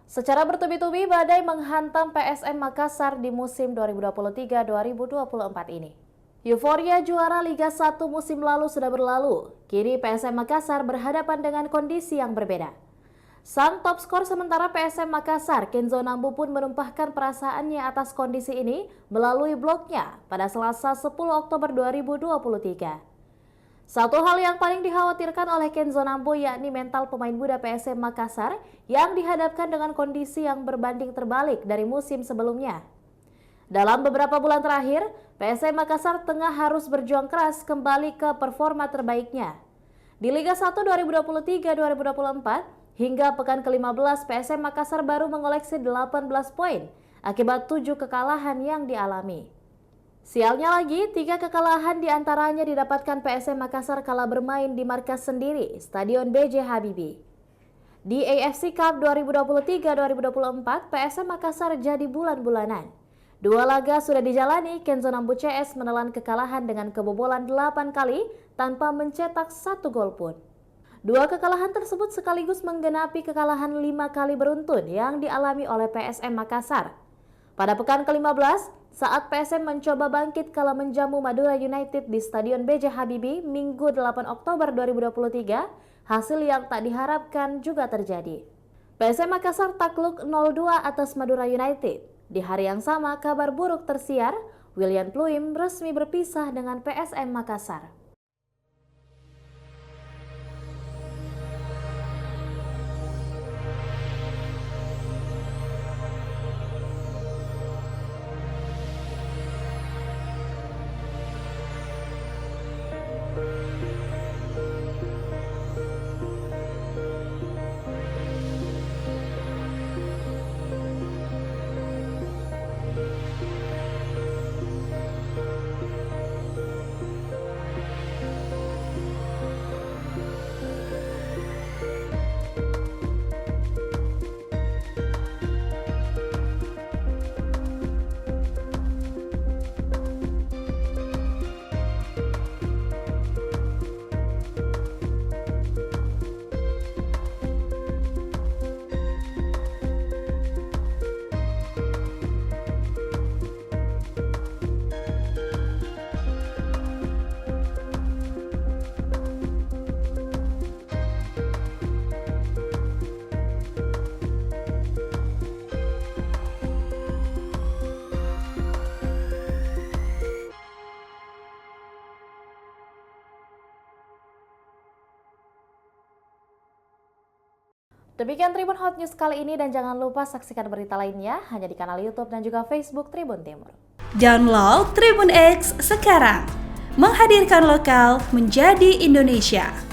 Secara bertubi-tubi, badai menghantam PSM Makassar di musim 2023-2024 ini. Euforia juara Liga 1 musim lalu sudah berlalu. Kini PSM Makassar berhadapan dengan kondisi yang berbeda. Sang top skor sementara PSM Makassar, Kenzo Nambu pun menumpahkan perasaannya atas kondisi ini melalui blognya pada Selasa 10 Oktober 2023. Satu hal yang paling dikhawatirkan oleh Kenzo Nambu yakni mental pemain muda PSM Makassar yang dihadapkan dengan kondisi yang berbanding terbalik dari musim sebelumnya. Dalam beberapa bulan terakhir, PSM Makassar tengah harus berjuang keras kembali ke performa terbaiknya. Di Liga 1 2023-2024 hingga pekan ke-15 PSM Makassar baru mengoleksi 18 poin akibat 7 kekalahan yang dialami. Sialnya lagi, 3 kekalahan diantaranya didapatkan PSM Makassar kala bermain di markas sendiri, Stadion B.J. Habibie. Di AFC Cup 2023-2024, PSM Makassar jadi bulan-bulanan. 2 laga sudah dijalani, Kenzo Nambu CS menelan kekalahan dengan kebobolan 8 kali tanpa mencetak 1 gol pun. 2 kekalahan tersebut sekaligus menggenapi kekalahan 5 kali beruntun yang dialami oleh PSM Makassar. Pada pekan ke-15, saat PSM mencoba bangkit kala menjamu Madura United di Stadion B.J. Habibie Minggu 8 Oktober 2023, hasil yang tak diharapkan juga terjadi. PSM Makassar takluk 0-2 atas Madura United. Di hari yang sama, kabar buruk tersiar, William Pluim resmi berpisah dengan PSM Makassar. Demikian Tribun Hot News kali ini dan jangan lupa saksikan berita lainnya hanya di kanal YouTube dan juga Facebook Tribun Timur. Download Tribun X sekarang, menghadirkan lokal menjadi Indonesia.